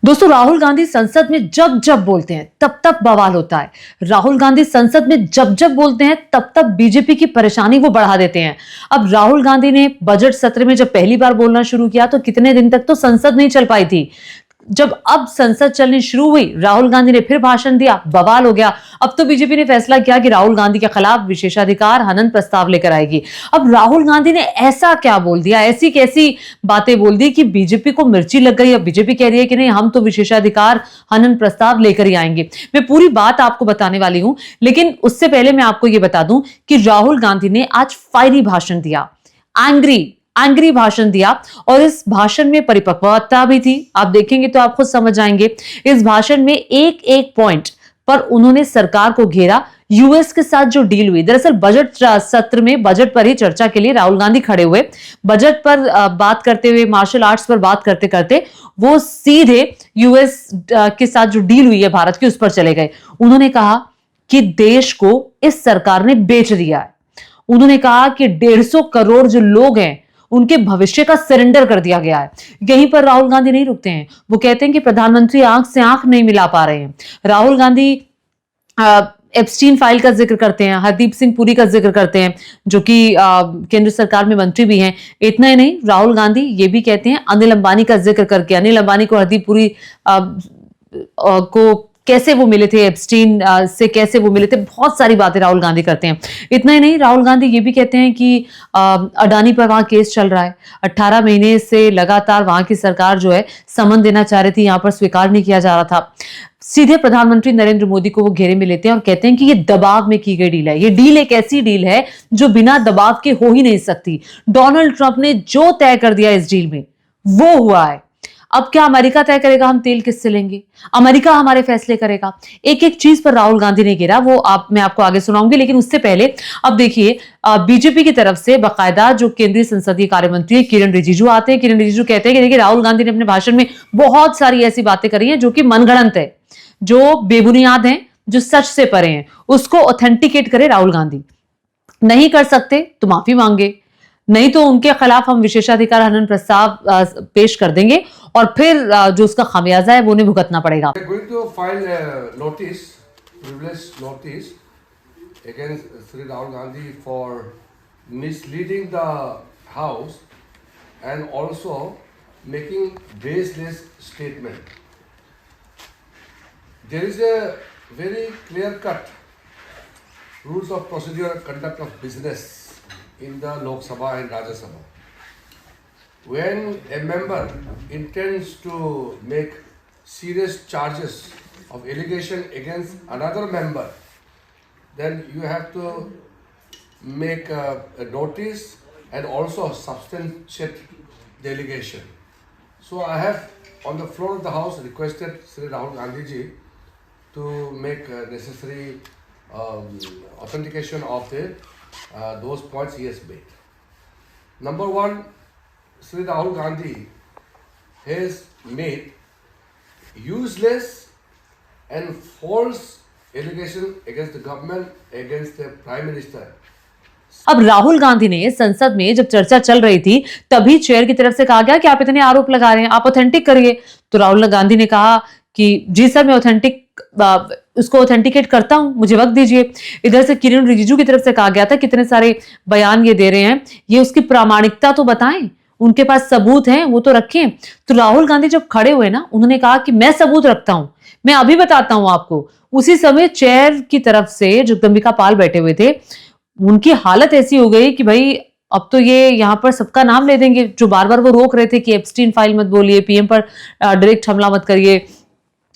दोस्तों, राहुल गांधी संसद में जब जब बोलते हैं तब तब बवाल होता है। राहुल गांधी संसद में जब जब बोलते हैं तब तब बीजेपी की परेशानी वो बढ़ा देते हैं। अब राहुल गांधी ने बजट सत्र में जब पहली बार बोलना शुरू किया तो कितने दिन तक तो संसद नहीं चल पाई थी। जब अब संसद चलनी शुरू हुई, राहुल गांधी ने फिर भाषण दिया, बवाल हो गया। अब तो बीजेपी ने फैसला किया कि राहुल गांधी के खिलाफ विशेषाधिकार हनन प्रस्ताव लेकर आएगी। अब राहुल गांधी ने ऐसा क्या बोल दिया, ऐसी कैसी बातें बोल दी कि बीजेपी को मिर्ची लग गई। अब बीजेपी कह रही है कि नहीं, हम तो विशेषाधिकार हनन प्रस्ताव लेकर ही आएंगे। मैं पूरी बात आपको बताने वाली हूं, लेकिन उससे पहले मैं आपको यह बता दूं कि राहुल गांधी ने आज फायरी भाषण दिया, एंग्री भाषण दिया, और इस भाषण में परिपक्वता भी थी। आप देखेंगे तो आप खुद समझ जाएंगे। इस भाषण में एक एक पॉइंट पर उन्होंने सरकार को घेरा। यूएस के साथ जो डील हुई, दरअसल बजट सत्र में बजट पर ही चर्चा के लिए राहुल गांधी खड़े हुए। बजट पर बात करते हुए, मार्शल आर्ट्स पर बात करते करते वो सीधे यूएस के साथ जो डील हुई है भारत की, उस पर चले गए। उन्होंने कहा कि देश को इस सरकार ने बेच दिया है। उन्होंने कहा कि 150 करोड़ जो लोग हैं उनके भविष्य का सरेंडर कर दिया गया है। यहीं पर राहुल गांधी नहीं रुकते हैं। वो कहते हैं कि प्रधानमंत्री आंख से आंख नहीं मिला पा रहे हैं। राहुल गांधी एप्स्टीन फाइल का जिक्र करते हैं, हरदीप सिंह पुरी का जिक्र करते हैं, जो कि केंद्र सरकार में मंत्री भी हैं। इतना ही नहीं, राहुल गांधी ये भी कहते हैं अनिल अंबानी का जिक्र करके, अनिल अंबानी को हरदीप पुरी को कैसे वो मिले थे, एप्स्टीन से कैसे वो मिले थे, बहुत सारी बातें राहुल गांधी करते हैं। इतना ही नहीं, राहुल गांधी ये भी कहते हैं कि अडानी पर वहां केस चल रहा है। 18 महीने से लगातार वहां की सरकार जो है समन देना चाह रही थी, यहां पर स्वीकार नहीं किया जा रहा था। सीधे प्रधानमंत्री नरेंद्र मोदी को वो घेरे में लेते हैं और कहते हैं कि ये दबाव में की गई डील है। ये डील एक ऐसी डील है जो बिना दबाव के हो ही नहीं सकती। डोनाल्ड ट्रंप ने जो तय कर दिया इस डील में वो हुआ है। अब क्या अमेरिका तय करेगा हम तेल किससे लेंगे? अमेरिका हमारे फैसले करेगा। एक एक चीज पर राहुल गांधी ने गिरा, वो मैं आपको आगे सुनाऊंगी। लेकिन उससे पहले अब देखिए, बीजेपी की तरफ से बाकायदा जो केंद्रीय संसदीय कार्य मंत्री किरण रिजिजू आते हैं। किरण रिजिजू कहते हैं कि देखिए, राहुल गांधी ने अपने भाषण में बहुत सारी ऐसी बातें करी हैं जो कि मनगढ़ंत है, जो बेबुनियाद हैं, जो सच से परे हैं। उसको ऑथेंटिकेट करे राहुल गांधी। नहीं कर सकते तो माफी मांगे, नहीं तो उनके खिलाफ हम विशेषाधिकार हनन प्रस्ताव पेश कर देंगे और फिर जो उसका खामियाजा है वो उन्हें भुगतना पड़ेगा। Going to file a notice, frivolous notice against Sri Rahul Gandhi for misleading the House and also making baseless statement. There is a very clear-cut rules of procedure and conduct of business in the Lok Sabha and Rajya Sabha. When a member intends to make serious charges of allegation against another member, then you have to make a notice and also substantiate the allegation. So I have on the floor of the House requested Sri Rahul Gandhi ji to make necessary authentication of those points he has made. Number one, Sri Rahul Gandhi has made useless and false allegation against the government, against the Prime Minister. अब राहुल गांधी ने संसद में जब चर्चा चल रही थी तभी चेयर की तरफ से कहा गया कि आप इतने आरोप लगा रहे हैं, आप ऑथेंटिक करिए। तो राहुल गांधी ने कहा कि जी सर, मैं उसको ऑथेंटिकेट करता हूं, मुझे वक्त दीजिए। इधर से किरण रिजिजू की तरफ से कहा गया था कितने सारे बयान ये दे रहे हैं, ये उसकी प्रामाणिकता तो बताएं, उनके पास सबूत हैं वो तो रखें। तो राहुल गांधी जब खड़े हुए ना, उन्होंने कहा कि मैं सबूत रखता हूं, मैं अभी बताता हूं आपको। उसी समय चेयर की तरफ से जगदंबिका पाल बैठे हुए थे, उनकी हालत ऐसी हो गई कि भाई अब तो ये यहां पर सबका नाम ले देंगे, जो बार बार वो रोक रहे थे कि एप्स्टीन फाइल मत बोलिए, पीएम पर डायरेक्ट हमला मत करिए,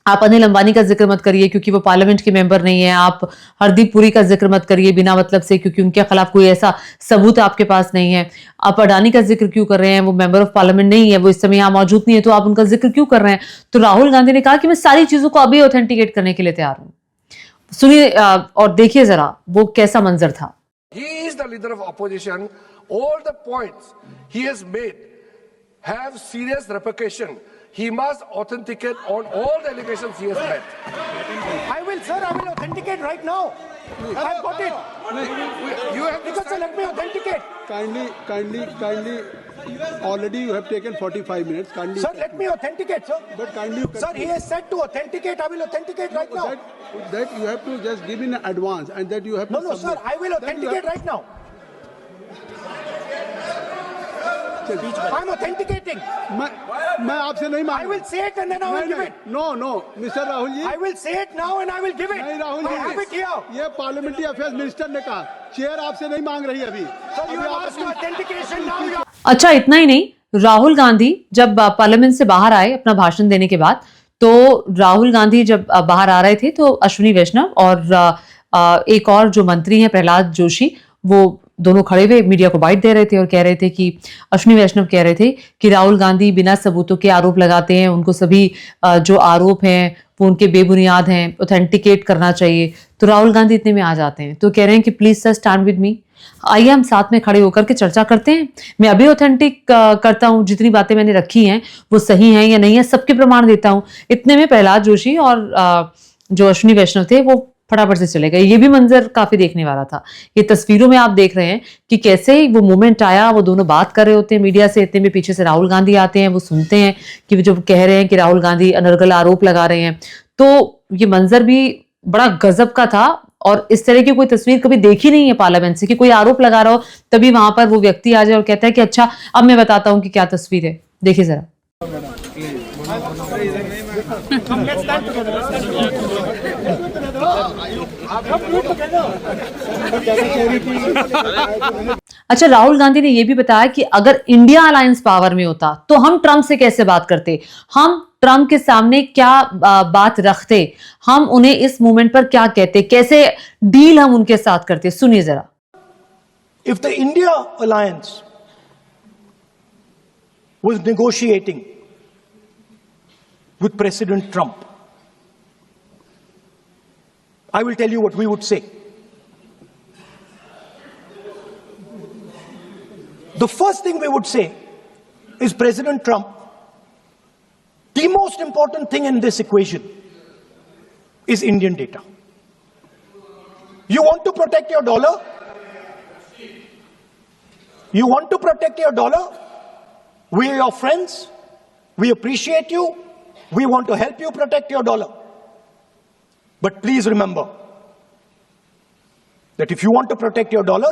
आप अनिल अंबानी का जिक्र मत करिए क्योंकि वो पार्लियामेंट के मेंबर नहीं है, आप हरदीप पुरी का जिक्र मत करिए बिना मतलब से क्योंकि उनके खिलाफ कोई ऐसा सबूत आपके पास नहीं है, आप अडानी का जिक्र क्यों कर रहे हैं, वो मेंबर ऑफ पार्लियामेंट नहीं है, वो इस समय यहां मौजूद नहीं है, तो आप उनका जिक्र क्यों कर रहे हैं। तो राहुल गांधी ने कहा कि मैं सारी चीजों को अभी ऑथेंटिकेट करने के लिए तैयार हूं। सुनिए और देखिए जरा वो कैसा मंजर था। He is the leader of opposition. All the points he has made have serious repercussion. He must authenticate on all the allegations he has made. I will, sir. I will authenticate right now. I've got it. You have to Because sir, let me authenticate. Kindly. Already you have taken 45 minutes. Kindly. Sir, let me authenticate, sir. But kindly. Sir, he has said to authenticate. I will authenticate right now. That you have to just give in advance, and that you have to. No, submit. sir, I will authenticate right now. I'm authenticating. मैं आपसे नहीं मांग. I will say it and then I will give it. No, Mr. Rahul ji. I will say it now and I will give it. नहीं Rahul I have it जी. here. ये parliamentary affairs minister ने कहा, chair आपसे नहीं मांग रही अभी. Sir, you have asked for authentication now. You अच्छा, इतना ही नहीं, राहुल गांधी जब पार्लियामेंट से बाहर आए अपना भाषण देने के बाद, तो राहुल गांधी जब बाहर आ रहे थे तो अश्विनी वैष्णव और एक और जो मंत्री हैं प्रहलाद जोशी, वो दोनों खड़े हुए मीडिया को बाइट दे रहे थे और कह रहे थे कि अश्विनी वैष्णव कह रहे थे कि राहुल गांधी बिना सबूतों के आरोप लगाते हैं, उनको सभी जो आरोप हैं वो उनके बेबुनियाद हैं, ऑथेंटिकेट करना चाहिए. तो राहुल गांधी इतने में आ जाते हैं, तो कह रहे हैं कि please sir stand with me, आइए हम साथ में खड़े होकर के चर्चा करते हैं. मैं अभी ऑथेंटिक करता हूं, जितनी बातें मैंने रखी हैं वो सही हैं या नहीं है, सबके प्रमाण देता हूं. इतने में प्रहलाद जोशी और जो अश्विनी वैष्णव थे वो फटाफट से चले गए. ये भी मंजर काफी देखने वाला था. ये तस्वीरों में आप देख रहे हैं कि कैसे ही वो मोमेंट आया, वो दोनों बात कर रहे होते हैं मीडिया से, इतने में पीछे से राहुल गांधी आते हैं, वो सुनते हैं कि वो जो कह रहे हैं कि राहुल गांधी अनर्गल आरोप लगा रहे हैं. तो ये मंजर भी बड़ा गजब का था और इस तरह की कोई तस्वीर कभी देखी नहीं है पार्लियामेंट से कि कोई आरोप लगा रहा हो तभी वहां पर वो व्यक्ति आ जाए और कहता है कि अच्छा अब मैं बताता हूं कि क्या तस्वीर है. देखिए जरा. अच्छा, राहुल गांधी ने यह भी बताया कि अगर इंडिया अलायंस पावर में होता तो हम ट्रंप से कैसे बात करते, हम ट्रंप के सामने क्या बात रखते, हम उन्हें इस मूवमेंट पर क्या कहते, कैसे डील हम उनके साथ करते. सुनिए जरा. If the India alliance was negotiating with President Trump, I will tell you what we would say. The first thing we would say is, President Trump, the most important thing in this equation is Indian data. You want to protect your dollar? You want to protect your dollar? We are your friends. We appreciate you. We want to help you protect your dollar. But please remember that if you want to protect your dollar,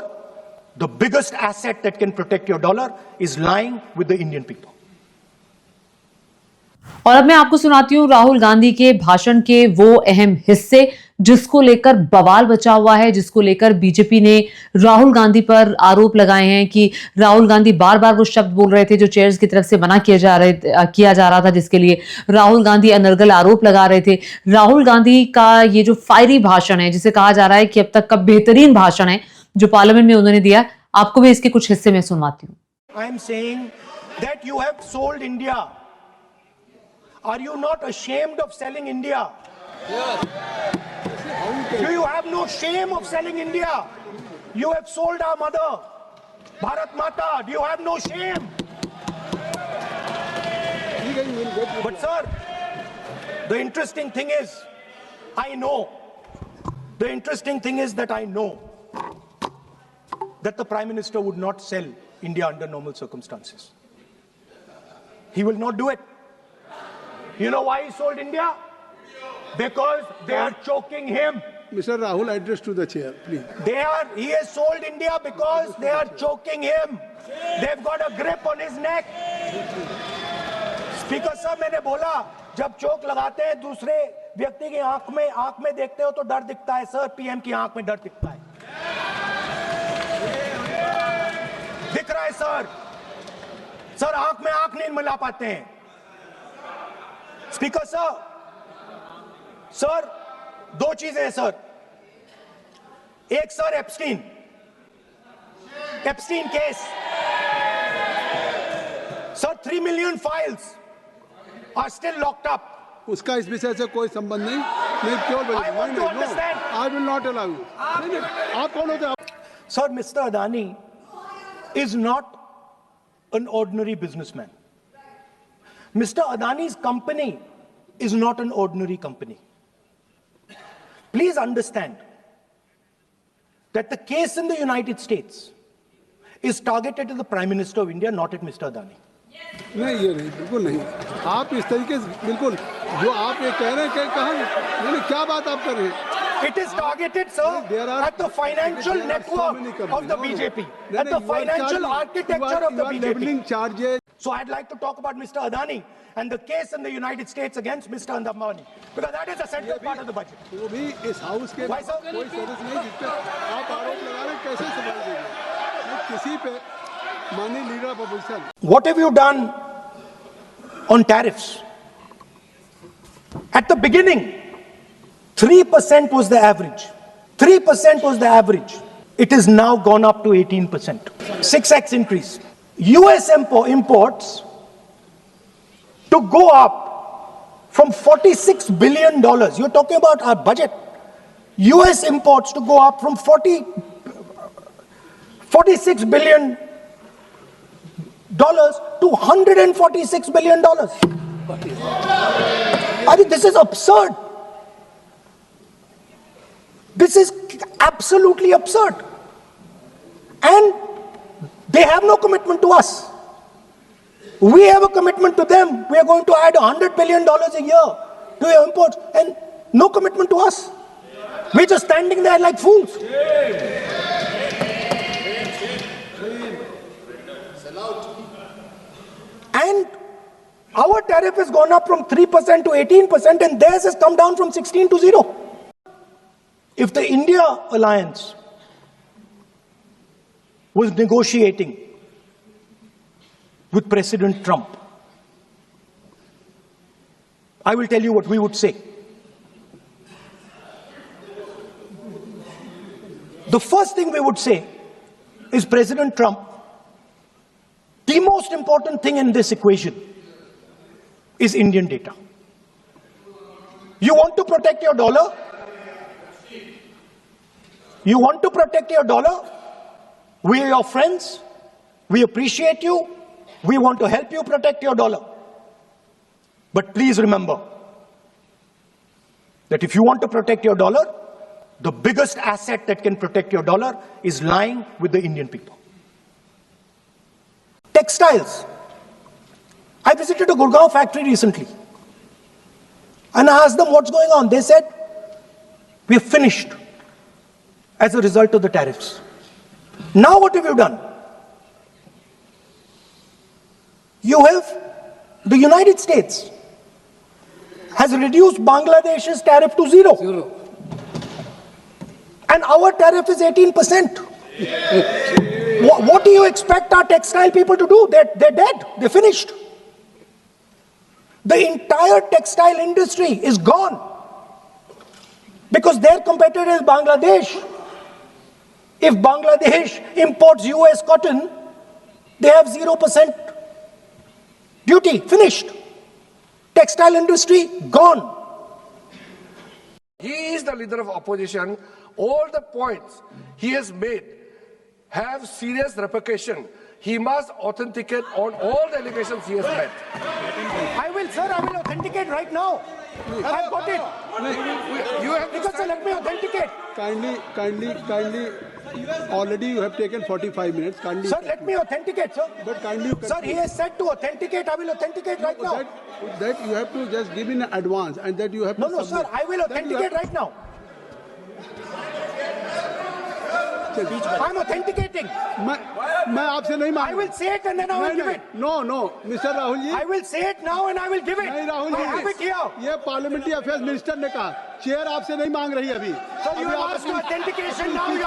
the biggest asset that can protect your dollar is lying with the Indian people. और अब मैं आपको सुनाती हूँ राहुल गांधी के भाषण के वो अहम हिस्से जिसको लेकर बवाल बचा हुआ है, जिसको लेकर बीजेपी ने राहुल गांधी पर आरोप लगाए हैं कि राहुल गांधी बार बार वो शब्द बोल रहे थे जो चेयर्स की तरफ से मना किया जा रहा था, जिसके लिए राहुल गांधी अनर्गल आरोप लगा रहे थे. राहुल गांधी का ये जो फायरी भाषण है, जिसे कहा जा रहा है कि अब तक का बेहतरीन भाषण है जो पार्लियामेंट में उन्होंने दिया, आपको भी इसके कुछ हिस्से में सुनवाती हूँ. I am saying that you have sold India. Are you not ashamed of selling India? Yes. Do you have no shame of selling India? You have sold our mother, Bharat Mata. Do you have no shame? But sir, the interesting thing is, I know that the Prime Minister would not sell India under normal circumstances. He will not do it. You know why he sold India? Because they are choking him. Mr. Rahul, address to the chair, please. He has sold India because they are choking him. They've got a grip on his neck. Speaker साहब, मैंने बोला जब चोक लगाते हैं दूसरे व्यक्ति की आंख में देखते हो तो डर दिखता है. सर, पीएम की आंख में डर दिखता है. दिख रहा है सर. सर, आंख में आंख नहीं मिला पाते हैं. स्पीकर साहब, सर, दो चीजें हैं सर. एक sir Epstein case. Sir, 3 million files are still locked up. उसका इस विषय से कोई संबंध नहीं. नहीं, क्यों बोल रहे? I want to understand. I will not allow you. आप कौन होते हैं? Sir, Mr. Adani is not an ordinary businessman. Mr. Adani's company is not an ordinary company. Please understand that the case in the United States is targeted at the Prime Minister of India, not at Mr. Adani. नहीं, ये नहीं, बिल्कुल नहीं। आप इस तरीके से बिल्कुल जो आप ये कह रहे हैं कि कहाँ नहीं, क्या बात आप कर रहे हैं? It is targeted, sir, at the financial network of the BJP, at the financial architecture of the BJP. So I'd like to talk about Mr. Adani and the case in the United States against Mr. Ambani, because that is a central part of the budget. वो भी इस house के Why, sir? कोई सदस्य नहीं जिस पे आप आरोप लगा रहे हैं, कैसे संभाल देंगे? किसी पे माननीय leader of opposition. What have you done on tariffs? At the beginning, 3% was the average. 3% was the average. It has now gone up to 18%. 6x increase. US imports to go up from $46 billion. You're talking about our budget. US imports to go up from $46 billion to $146 billion. I mean, this is absurd. This is absolutely absurd. And they have no commitment to us. We have a commitment to them. We are going to add $100 billion a year to your imports, and no commitment to us. We're just standing there like fools. And our tariff has gone up from 3% to 18%, and theirs has come down from 16 to 0. If the India alliance was negotiating with President Trump, I will tell you what we would say. The first thing we would say is, President Trump, the most important thing in this equation is Indian data. You want to protect your dollar? You want to protect your dollar? We are your friends. We appreciate you. We want to help you protect your dollar. But please remember that if you want to protect your dollar, the biggest asset that can protect your dollar is lying with the Indian people. Textiles. I visited a Gurgaon factory recently and I asked them what's going on. They said, we're finished as a result of the tariffs. Now what have you done? The United States has reduced Bangladesh's tariff to 0. And our tariff is 18%. What do you expect our textile people to do? They're dead. They're finished. The entire textile industry is gone because their competitor is Bangladesh. If Bangladesh imports US cotton, they have 0% duty. Finished. Textile industry gone. He is the leader of opposition. All the points he has made have serious repercussion. He must authenticate on all the allegations he has made. I will authenticate right now. I've got it. You have to Because let me authenticate. Kindly. Already you have taken 45 minutes. Kindly. Sir, let me authenticate, sir. But kindly. Sir, he has said to authenticate. I will authenticate right now. That you have to just give in advance, and that you have to. No, sir. I will authenticate right now. I'm authenticating. मैं आपसे नहीं मांग. I will say it and then I will give it. No, Mr. Rahul ji. I will say it now and I will give it. नहीं Rahul ji. I have it here. ये parliamentary affairs minister ने कहा. Chair आपसे नहीं मांग रही अभी. Sir, you have asked for authentication now.